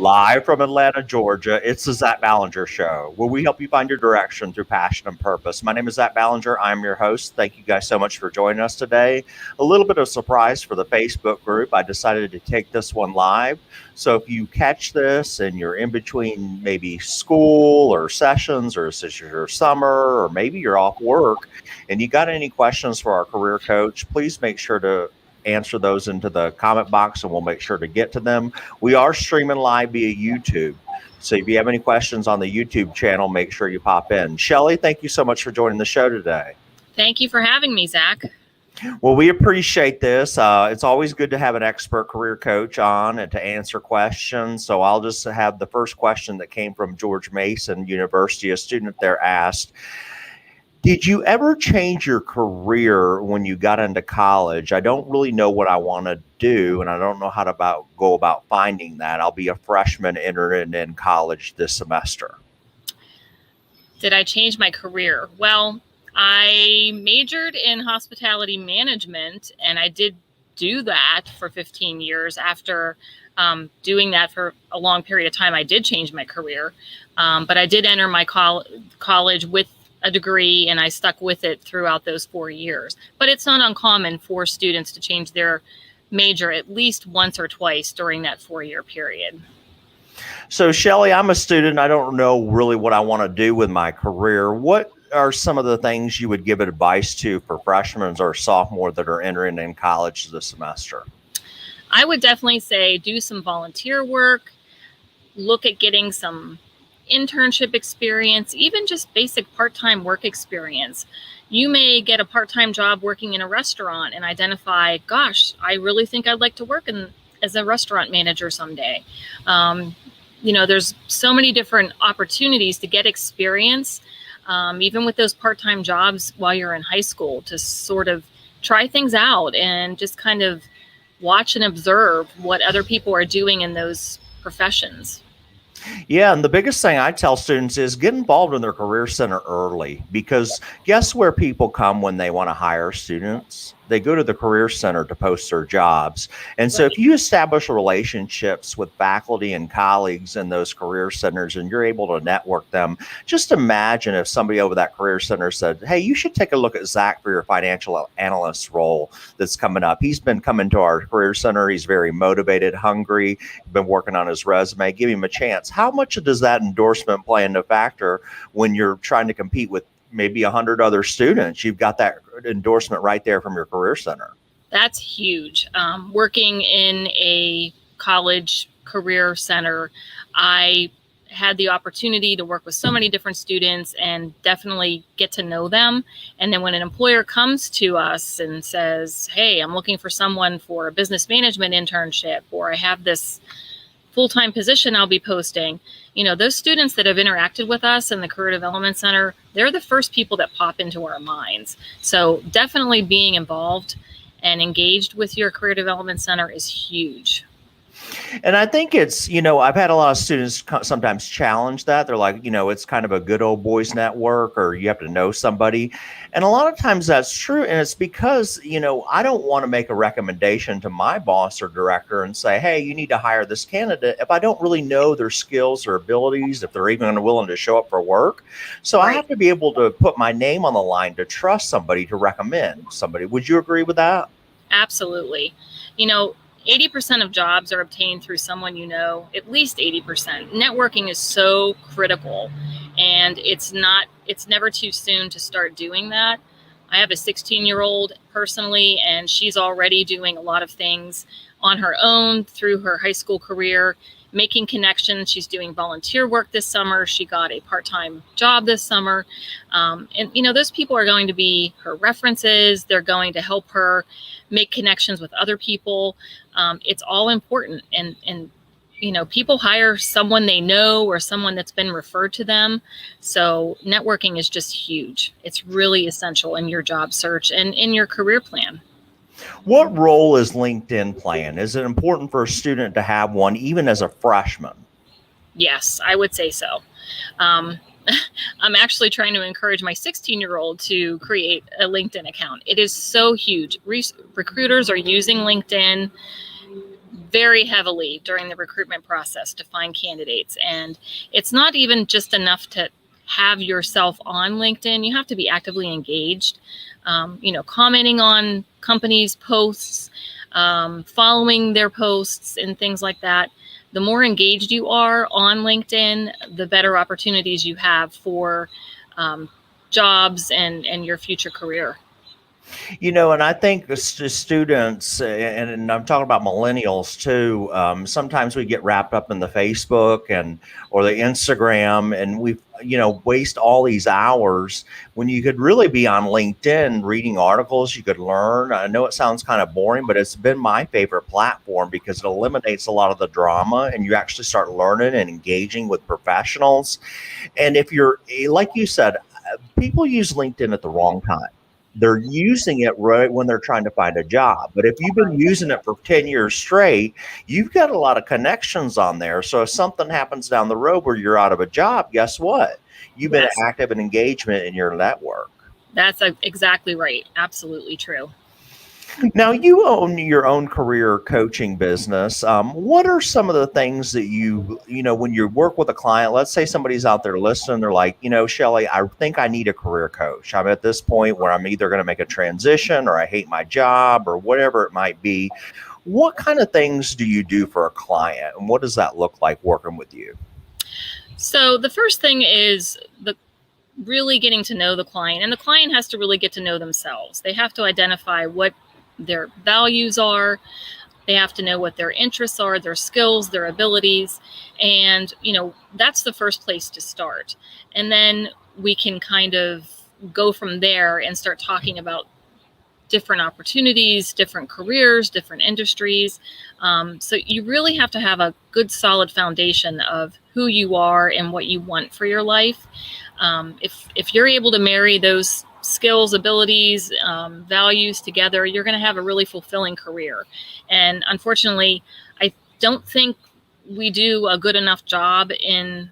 Live from Atlanta, Georgia, it's the Zach Ballinger Show, where we help you find your direction through passion and purpose. My name is Zach Ballinger. I'm your host. Thank you guys so much for joining us today. A little bit of surprise for the Facebook group. I decided to take this one live. So if you catch this and you're in between maybe school or sessions, or this is your summer, or maybe you're off work and you got any questions for our career coach, please make sure to answer those into the comment box and we'll make sure to get to them. We are streaming live via YouTube. So if you have any questions on the YouTube channel, make sure you pop in. Shelley, thank you so much for joining the show today. Thank you for having me, Zach. Well, we appreciate this. It's always good to have an expert career coach on and to answer questions. So I'll just have the first question that came from George Mason University. A student there asked, did you ever change your career when you got into college? I don't really know what I want to do, and I don't know how to go about finding that. I'll be a freshman entering in college this semester. Did I change my career? Well, I majored in hospitality management, and I did do that for 15 years. After doing that for a long period of time, I did change my career, but I did enter my college with a degree, and I stuck with it throughout those 4 years. But it's not uncommon for students to change their major at least once or twice during that 4-year period. So, Shelley, I'm a student. I don't know really what I want to do with my career. What are some of the things you would give advice to for freshmen or sophomore that are entering in college this semester? I would definitely say do some volunteer work, look at getting some internship experience, even just basic part-time work experience. You may get a part-time job working in a restaurant and identify, gosh, I really think I'd like to work as a restaurant manager someday. There's so many different opportunities to get experience, even with those part-time jobs while you're in high school, to sort of try things out and just kind of watch and observe what other people are doing in those professions. Yeah, and the biggest thing I tell students is get involved in their career center early, because guess where people come when they want to hire students? They go to the career center to post their jobs. And so if you establish relationships with faculty and colleagues in those career centers and you're able to network them, just imagine if somebody over that career center said, hey, you should take a look at Zach for your financial analyst role that's coming up. He's been coming to our career center. He's very motivated, hungry, been working on his resume. Give him a chance. How much does that endorsement play into factor when you're trying to compete with maybe 100 other students? You've got that endorsement right there from your career center. That's huge. Working in a college career center, I had the opportunity to work with so many different students and definitely get to know them. And then when an employer comes to us and says, hey, I'm looking for someone for a business management internship, or I have this full-time position I'll be posting, those students that have interacted with us in the Career Development Center, they're the first people that pop into our minds. So definitely being involved and engaged with your Career Development Center is huge. And I think it's, I've had a lot of students sometimes challenge that. They're like, it's kind of a good old boys network, or you have to know somebody. And a lot of times that's true. And it's because, I don't want to make a recommendation to my boss or director and say, hey, you need to hire this candidate if I don't really know their skills or abilities, if they're even willing to show up for work. So right. I have to be able to put my name on the line to trust somebody to recommend somebody. Would you agree with that? Absolutely. 80% of jobs are obtained through someone at least 80%. Networking is so critical, and it's never too soon to start doing that. I have a 16-year-old personally, and she's already doing a lot of things on her own through her high school career, making connections. She's doing volunteer work this summer. She got a part-time job this summer. Those people are going to be her references. They're going to help her make connections with other people. It's all important. And people hire someone they know or someone that's been referred to them. So networking is just huge. It's really essential in your job search and in your career plan. What role is LinkedIn playing? Is it important for a student to have one, even as a freshman? Yes, I would say so. I'm actually trying to encourage my 16-year-old to create a LinkedIn account. It is so huge. Recruiters are using LinkedIn very heavily during the recruitment process to find candidates. And it's not even just enough to have yourself on LinkedIn. You have to be actively engaged, commenting on companies' posts, following their posts and things like that. The more engaged you are on LinkedIn, the better opportunities you have for jobs and your future career. And I think the students, and I'm talking about millennials too, sometimes we get wrapped up in the Facebook or the Instagram, and we waste all these hours when you could really be on LinkedIn reading articles. You could learn. I know it sounds kind of boring, but it's been my favorite platform because it eliminates a lot of the drama, and you actually start learning and engaging with professionals. And if you're, like you said, people use LinkedIn at the wrong time. They're using it right when they're trying to find a job. But if you've been using it for 10 years straight, you've got a lot of connections on there. So if something happens down the road where you're out of a job, guess what? You've been active in engagement in your network. That's exactly right. Absolutely true. Now, you own your own career coaching business. What are some of the things that when you work with a client, let's say somebody's out there listening, they're like, Shelley, I think I need a career coach. I'm at this point where I'm either going to make a transition or I hate my job or whatever it might be. What kind of things do you do for a client, and what does that look like working with you? So the first thing is really getting to know the client, and the client has to really get to know themselves. They have to identify what their values are. They have to know what their interests are, their skills, their abilities. And, that's the first place to start. And then we can kind of go from there and start talking about different opportunities, different careers, different industries. So you really have to have a good, solid foundation of who you are and what you want for your life. If you're able to marry those skills, abilities, values together, you're going to have a really fulfilling career. And unfortunately, I don't think we do a good enough job in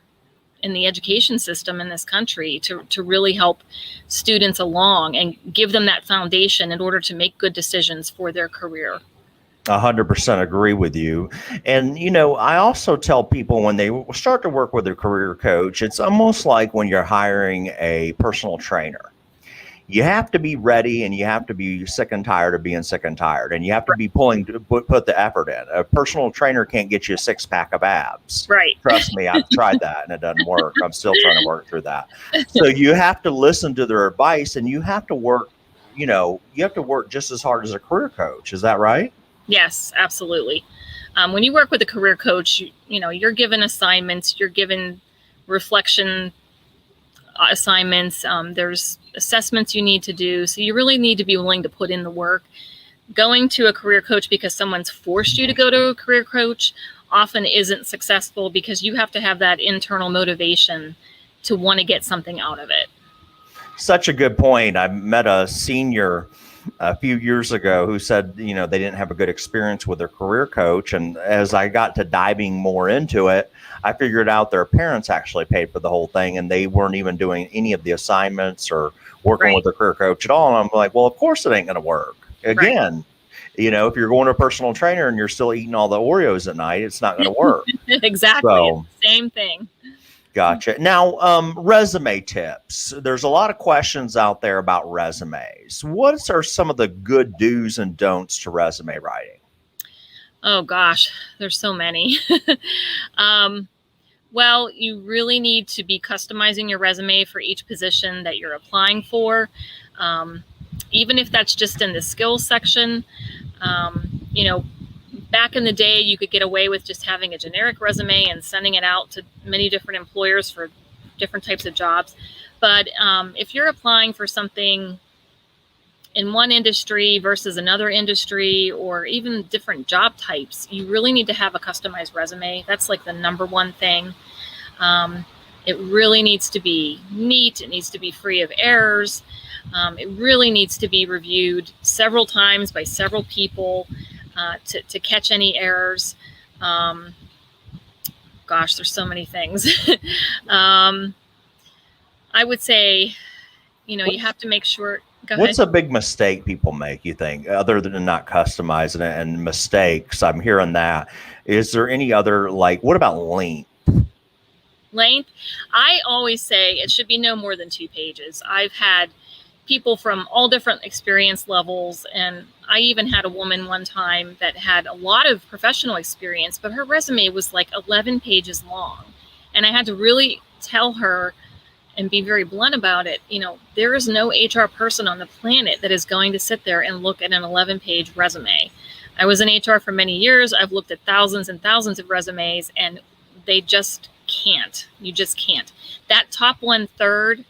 the education system in this country to really help students along and give them that foundation in order to make good decisions for their career. 100% agree with you. And, I also tell people when they start to work with a career coach, it's almost like when you're hiring a personal trainer. You have to be ready, and you have to be sick and tired of being sick and tired, and you have to be put the effort in. A personal trainer can't get you a 6-pack of abs. Right. Trust me, I've tried that and it doesn't work. I'm still trying to work through that. So you have to listen to their advice, and you have to work, just as hard as a career coach. Is that right? Yes, absolutely. When you work with a career coach, you're given assignments, you're given reflection assignments. There's assessments you need to do. So you really need to be willing to put in the work. Going to a career coach because someone's forced you to go to a career coach often isn't successful, because you have to have that internal motivation to want to get something out of it. Such a good point. I met a senior a few years ago who said, they didn't have a good experience with their career coach. And as I got to diving more into it, I figured out their parents actually paid for the whole thing, and they weren't even doing any of the assignments or working with the career coach at all. And I'm like, well, of course it ain't going to work. Again, if you're going to a personal trainer and you're still eating all the Oreos at night, it's not going to work. Exactly. So, it's the same thing. Gotcha. Now, resume tips. There's a lot of questions out there about resumes. What are some of the good do's and don'ts to resume writing? Oh, gosh, there's so many. Well, you really need to be customizing your resume for each position that you're applying for. Even if that's just in the skills section, back in the day, you could get away with just having a generic resume and sending it out to many different employers for different types of jobs. But if you're applying for something in one industry versus another industry, or even different job types, you really need to have a customized resume. That's like the number one thing. It really needs to be neat. It needs to be free of errors. It really needs to be reviewed several times by several people to catch any errors. Gosh, there's so many things. I would say, you have to make sure Go ahead. What's a big mistake people make, you think, other than not customizing it and mistakes? I'm hearing that. Is there any other, like, what about length? Length, I always say it should be no more than 2 pages. I've had people from all different experience levels, and I even had a woman one time that had a lot of professional experience, but her resume was like 11 pages long. And I had to really tell her and be very blunt about it. There is no HR person on the planet that is going to sit there and look at an 11-page resume. I was in HR for many years. I've looked at thousands and thousands of resumes, and they just can't. You just can't. That top 1/3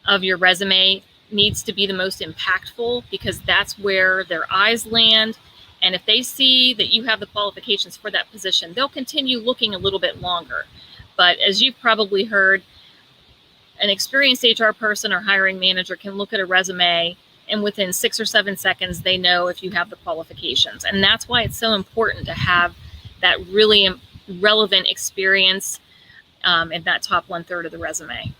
of your resume needs to be the most impactful, because that's where their eyes land. And if they see that you have the qualifications for that position, they'll continue looking a little bit longer. But as you've probably heard, an experienced HR person or hiring manager can look at a resume, and within 6 or 7 seconds, they know if you have the qualifications. And that's why it's so important to have that really relevant experience in that top 1/3 of the resume.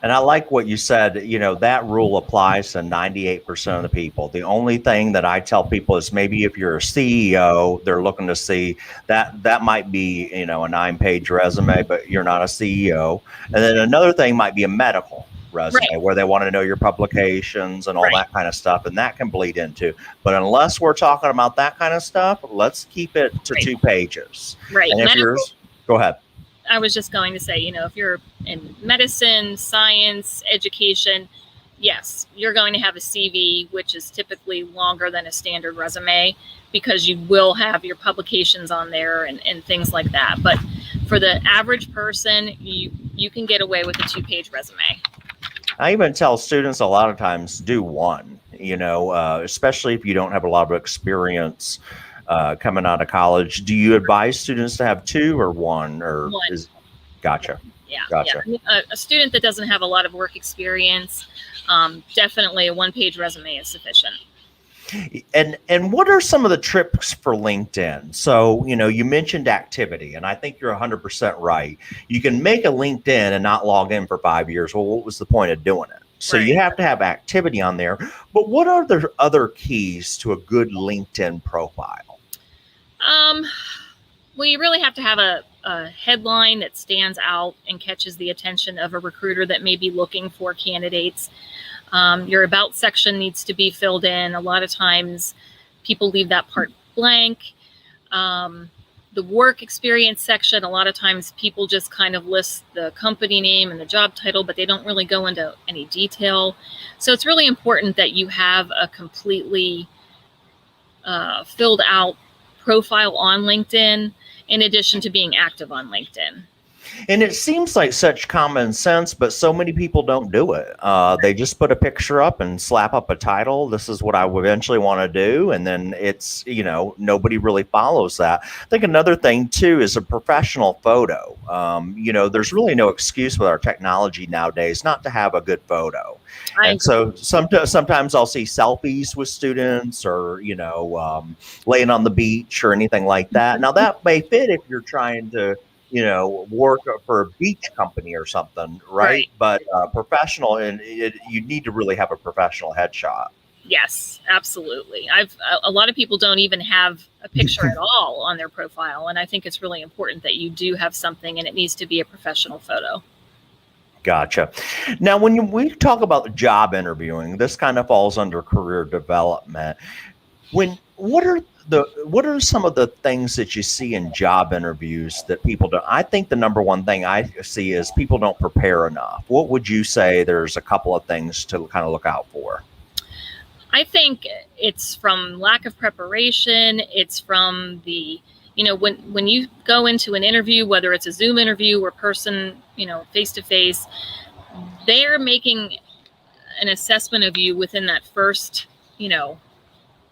And I like what you said, that rule applies to 98% of the people. The only thing that I tell people is maybe if you're a CEO, they're looking to see that might be, a 9-page resume, but you're not a CEO. And then another thing might be a medical resume, right, where they want to know your publications and all that kind of stuff. And that can bleed into, but unless we're talking about that kind of stuff, let's keep it to 2 pages. Right. And if go ahead. I was just going to say, if you're in medicine, science, education, yes, you're going to have a CV, which is typically longer than a standard resume, because you will have your publications on there and things like that. But for the average person, you can get away with a 2-page resume. I even tell students a lot of times do 1, especially if you don't have a lot of experience coming out of college. Do you advise students to have 2 or 1? Or 1. Gotcha. Yeah. Gotcha. Yeah. A student that doesn't have a lot of work experience, definitely a 1-page resume is sufficient. And what are some of the tricks for LinkedIn? So, you mentioned activity, and I think you're 100% right. You can make a LinkedIn and not log in for 5 years. Well, what was the point of doing it? So you have to have activity on there. But what are the other keys to a good LinkedIn profile? Well, you really have to have a headline that stands out and catches the attention of a recruiter that may be looking for candidates. Your about section needs to be filled in. A lot of times people leave that part blank. The work experience section, a lot of times people just kind of list the company name and the job title, but they don't really go into any detail. So it's really important that you have a completely filled out profile on LinkedIn, in addition to being active on LinkedIn. And it seems like such common sense, but so many people don't do it. They just put a picture up and slap up a title. This is what I eventually want to do. And then it's, nobody really follows that. I think another thing, too, is a professional photo. There's really no excuse with our technology nowadays not to have a good photo. And so sometimes I'll see selfies with students or, laying on the beach or anything like that. Now, that may fit if you're trying to work for a beach company or something, right? But professional, and you need to really have a professional headshot. Yes, absolutely. A lot of people don't even have a picture at all on their profile, and I think it's really important that you do have something, and it needs to be a professional photo. Gotcha. Now, when we talk about job interviewing, this kind of falls under career development. What are some of the things that you see in job interviews that people don't? I think the number one thing I see is people don't prepare enough. What would you say there's a couple of things to kind of look out for? I think it's from lack of preparation. It's from the, when you go into an interview, whether it's a Zoom interview or person, face to face, they're making an assessment of you within that first,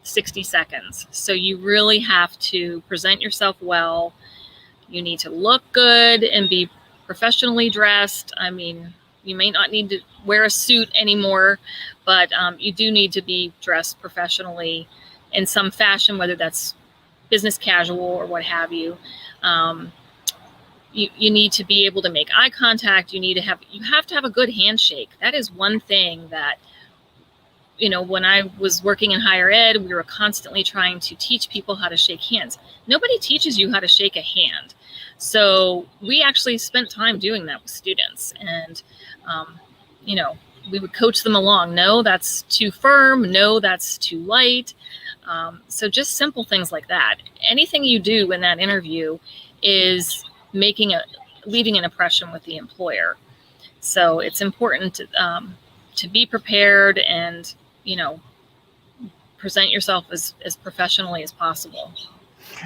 60 seconds. So you really have to present yourself well. You need to look good and be professionally dressed. I mean, you may not need to wear a suit anymore, but you do need to be dressed professionally in some fashion, whether that's business casual or what have you. You need to be able to make eye contact. You have to have a good handshake. That is one thing that when I was working in higher ed, we were constantly trying to teach people how to shake hands. Nobody teaches you how to shake a hand. So we actually spent time doing that with students. And, we would coach them along. No, that's too firm. No, that's too light. So just simple things like that. Anything you do in that interview is leaving an impression with the employer. So it's important to be prepared and, present yourself as professionally as possible.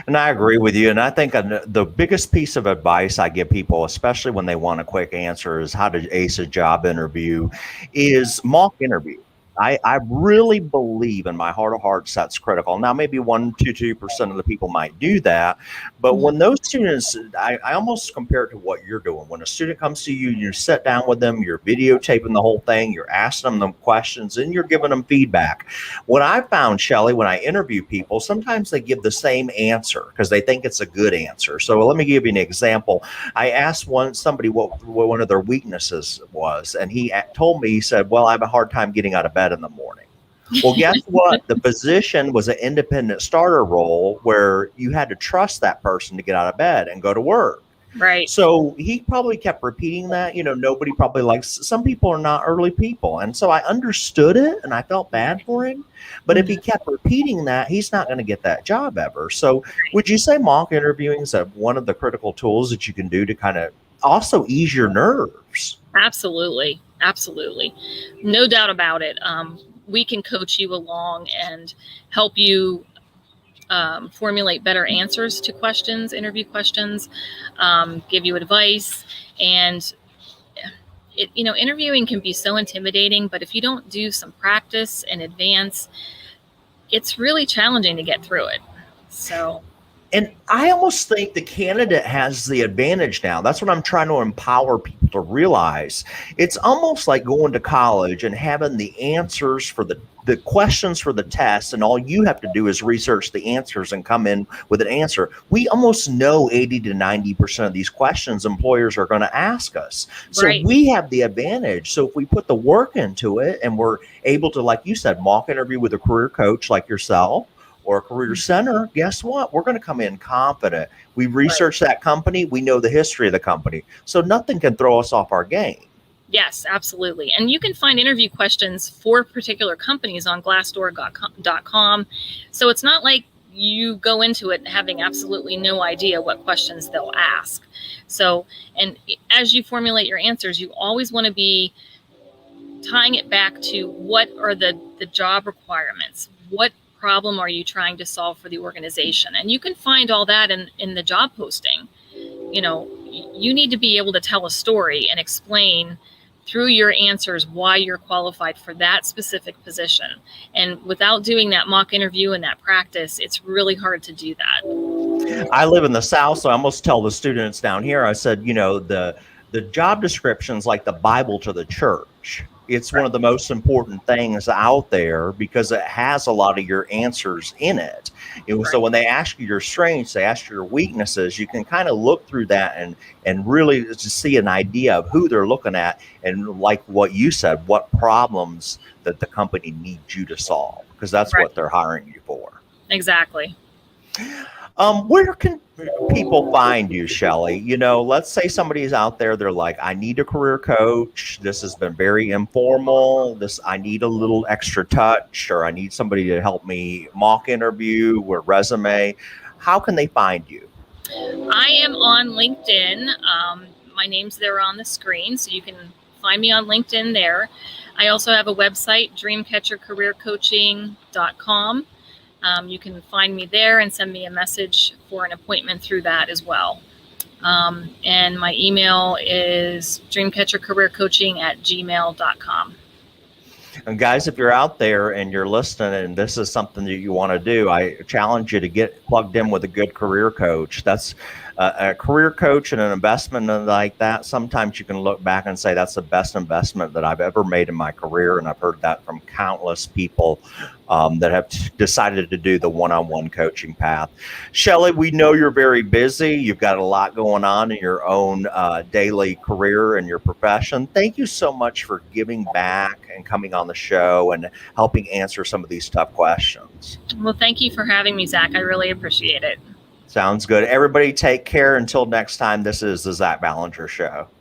And I agree with you. And I think the biggest piece of advice I give people, especially when they want a quick answer, is how to ace a job interview, is mock interview. I really believe in my heart of hearts that's critical. Now, maybe 1% to 2% of the people might do that. But when those students, I almost compare it to what you're doing. When a student comes to you, you sit down with them, you're videotaping the whole thing, you're asking them questions, and you're giving them feedback. What I found, Shelley, when I interview people, sometimes they give the same answer because they think it's a good answer. So let me give you an example. I asked somebody what one of their weaknesses was, and he told me, he said, well, I have a hard time getting out of bed in the morning. Well, guess what? The position was an independent starter role where you had to trust that person to get out of bed and go to work. Right. So he probably kept repeating that. Nobody probably likes, some people are not early people. And so I understood it and I felt bad for him. But if he kept repeating that, he's not going to get that job ever. So would you say mock interviewing is one of the critical tools that you can do to kind of also ease your nerves? Absolutely. Absolutely. No doubt about it. We can coach you along and help you formulate better answers to questions, interview questions, give you advice. And, interviewing can be so intimidating, but if you don't do some practice in advance, it's really challenging to get through it. So. And I almost think the candidate has the advantage now. That's what I'm trying to empower people to realize. It's almost like going to college and having the answers for the questions for the test, and all you have to do is research the answers and come in with an answer. We almost know 80 to 90% of these questions employers are going to ask us. So we have the advantage. So if we put the work into it and we're able to, like you said, mock interview with a career coach like yourself, or a career center, guess what? We're going to come in confident. We researched that company. We know the history of the company. So nothing can throw us off our game. Yes, absolutely. And you can find interview questions for particular companies on glassdoor.com. So it's not like you go into it having absolutely no idea what questions they'll ask. So, and as you formulate your answers, you always want to be tying it back to what are the job requirements? What problem are you trying to solve for the organization? And you can find all that in the job posting. You need to be able to tell a story and explain through your answers why you're qualified for that specific position. And without doing that mock interview and that practice, it's really hard to do that. I live in the South, so I almost tell the students down here, I said, the job description's like the Bible to the church. It's one of the most important things out there because it has a lot of your answers in it. So when they ask you your strengths, they ask you your weaknesses, you can kind of look through that and really just see an idea of who they're looking at. And like what you said, what problems that the company needs you to solve, because that's what they're hiring you for. Exactly. Where can people find you, Shelley? Let's say somebody's out there, they're like, I need a career coach. This has been very informal. I need a little extra touch, or I need somebody to help me mock interview or resume. How can they find you? I am on LinkedIn. My name's there on the screen, so you can find me on LinkedIn there. I also have a website, dreamcatchercareercoaching.com. You can find me there and send me a message for an appointment through that as well. And my email is dreamcatchercareercoaching@gmail.com. And guys, if you're out there and you're listening and this is something that you want to do, I challenge you to get plugged in with a good career coach. That's a career coach and an investment like that. Sometimes you can look back and say that's the best investment that I've ever made in my career. And I've heard that from countless people that have decided to do the one-on-one coaching path. Shelley, we know you're very busy. You've got a lot going on in your own daily career and your profession. Thank you so much for giving back and coming on the show and helping answer some of these tough questions. Well, thank you for having me, Zach. I really appreciate it. Sounds good. Everybody take care. Until next time, this is the Zach Ballinger Show.